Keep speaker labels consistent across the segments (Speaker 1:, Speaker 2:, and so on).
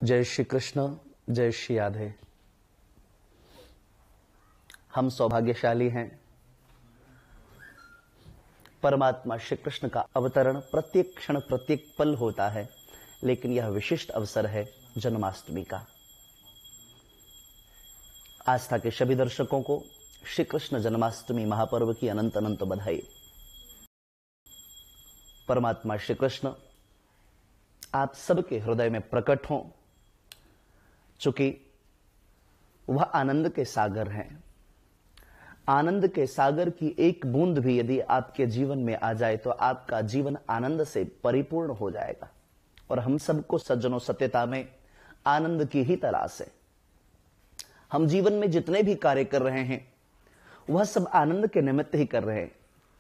Speaker 1: जय श्री कृष्ण, जय श्री राधे। हम सौभाग्यशाली हैं। परमात्मा श्री कृष्ण का अवतरण प्रत्येक क्षण प्रत्येक पल होता है, लेकिन यह विशिष्ट अवसर है जन्माष्टमी का। आस्था के सभी दर्शकों को श्री कृष्ण जन्माष्टमी महापर्व की अनंत अनंत बधाई। परमात्मा श्री कृष्ण आप सबके हृदय में प्रकट हों, चूंकि वह आनंद के सागर हैं। आनंद के सागर की एक बूंद भी यदि आपके जीवन में आ जाए तो आपका जीवन आनंद से परिपूर्ण हो जाएगा। और हम सबको सज्जनों सत्यता में आनंद की ही तलाश है। हम जीवन में जितने भी कार्य कर रहे हैं वह सब आनंद के निमित्त ही कर रहे हैं।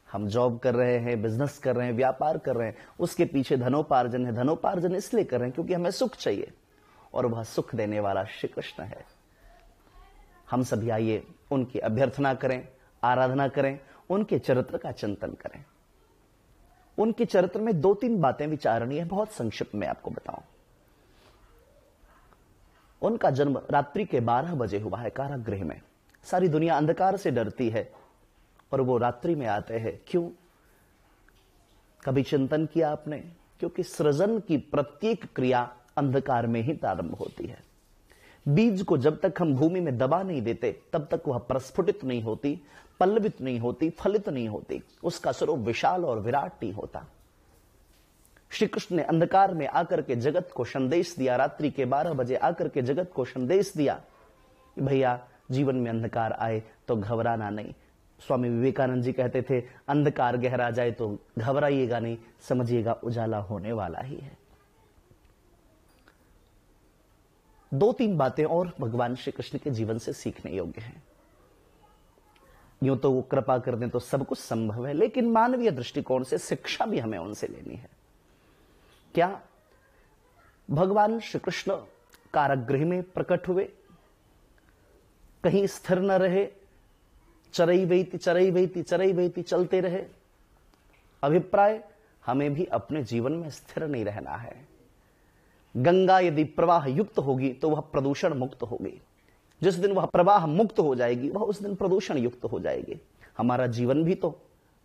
Speaker 1: हम जॉब कर रहे हैं, बिजनेस कर रहे हैं, व्यापार कर रहे हैं, उसके पीछे धनोपार्जन है। धनोपार्जन इसलिए कर रहे हैं क्योंकि हमें सुख चाहिए, और वह सुख देने वाला श्री कृष्ण है। हम सभी आइए उनकी अभ्यर्थना करें, आराधना करें, उनके चरित्र का चिंतन करें। उनके चरित्र में 2-3 बातें विचारणीय है, बहुत संक्षिप्त में आपको बताऊं। उनका जन्म रात्रि के 12 बजे हुआ है कारागृह में। सारी दुनिया अंधकार से डरती है और वो रात्रि में आते हैं। क्यों? कभी चिंतन किया आपने? क्योंकि सृजन की प्रत्येक क्रिया अंधकार में ही प्रारंभ होती है। बीज को जब तक हम भूमि में दबा नहीं देते तब तक वह प्रस्फुटित नहीं होती, पल्लवित नहीं होती, फलित नहीं होती, उसका स्वरूप विशाल और विराट नहीं होता। श्री कृष्ण ने अंधकार में आकर के जगत को संदेश दिया। रात्रि के 12 बजे आकर के जगत को संदेश दिया कि भैया जीवन में अंधकार आए तो घबराना नहीं। स्वामी विवेकानंद जी कहते थे, अंधकार गहरा जाए तो घबराइएगा नहीं, समझिएगा उजाला होने वाला ही है। 2-3 बातें और भगवान श्री कृष्ण के जीवन से सीखने योग्य हैं। यूं तो वो कृपा कर दें तो सब कुछ संभव है, लेकिन मानवीय दृष्टिकोण से शिक्षा भी हमें उनसे लेनी है। क्या? भगवान श्री कृष्ण कारागृह में प्रकट हुए, कहीं स्थिर न रहे, चरई चलते रहे। अभिप्राय, हमें भी अपने जीवन में स्थिर नहीं रहना है। गंगा यदि प्रवाह युक्त होगी तो वह प्रदूषण मुक्त होगी। जिस दिन वह प्रवाह मुक्त हो जाएगी वह उस दिन प्रदूषण युक्त हो जाएगी। हमारा जीवन भी तो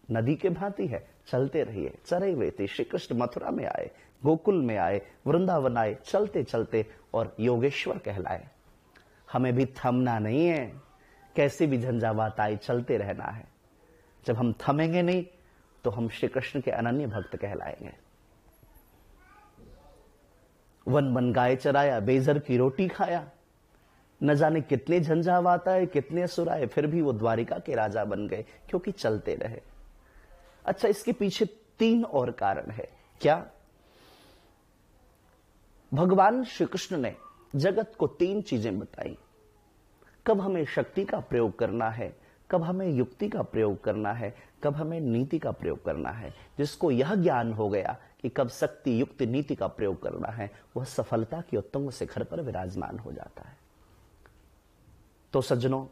Speaker 1: नदी के भांति है, चलते रहिए। चरई श्री कृष्ण मथुरा में आए, गोकुल में आए, वृंदावन आए, चलते चलते और योगेश्वर कहलाए। हमें भी थमना नहीं है, कैसे भी झंझावात आए चलते रहना है। जब हम थमेंगे नहीं तो हम श्री कृष्ण के अनन्य भक्त कहलाएंगे। वन वन गाय चराया, बेजर की रोटी खाया, न जाने कितने झंझावात आए, कितने असुर आए, फिर भी वो द्वारिका के राजा बन गए क्योंकि चलते रहे। अच्छा, इसके पीछे 3 और कारण है। क्या? भगवान श्री कृष्ण ने जगत को 3 चीजें बताई। कब हमें शक्ति का प्रयोग करना है, कब हमें युक्ति का प्रयोग करना है, कब हमें नीति का प्रयोग करना है। जिसको यह ज्ञान हो गया कि कब शक्ति युक्ति नीति का प्रयोग करना है, वह सफलता की उत्तुंग शिखर पर विराजमान हो जाता है। तो सज्जनों,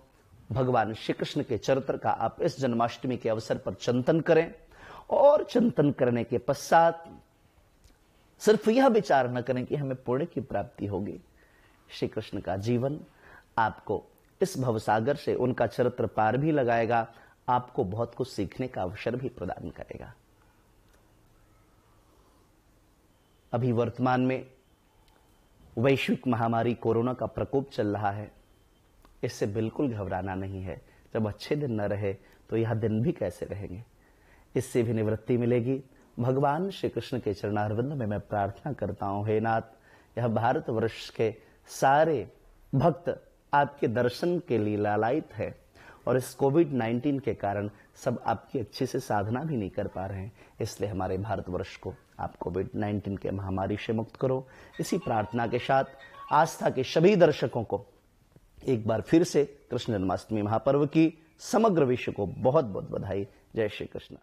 Speaker 1: भगवान श्री कृष्ण के चरित्र का आप इस जन्माष्टमी के अवसर पर चिंतन करें, और चिंतन करने के पश्चात सिर्फ यह विचार न करें कि हमें पुण्य की प्राप्ति होगी। श्री कृष्ण का जीवन आपको इस भवसागर से उनका चरित्र पार भी लगाएगा, आपको बहुत कुछ सीखने का अवसर भी प्रदान करेगा। अभी वर्तमान में वैश्विक महामारी कोरोना का प्रकोप चल रहा है। इससे बिल्कुल घबराना नहीं है। जब अच्छे दिन न रहे तो यह दिन भी कैसे रहेंगे, इससे भी निवृत्ति मिलेगी। भगवान श्री कृष्ण के चरणारविंद में मैं प्रार्थना करता हूं, हे नाथ, यह भारतवर्ष के सारे भक्त आपके दर्शन के लिए लालायित है, और इस कोविड-19 के कारण सब आपकी अच्छे से साधना भी नहीं कर पा रहे हैं। इसलिए हमारे भारतवर्ष को आप कोविड-19 के महामारी से मुक्त करो। इसी प्रार्थना के साथ आस्था के सभी दर्शकों को एक बार फिर से कृष्ण जन्माष्टमी महापर्व की समग्र विश्व को बहुत बहुत बधाई। जय श्री कृष्ण।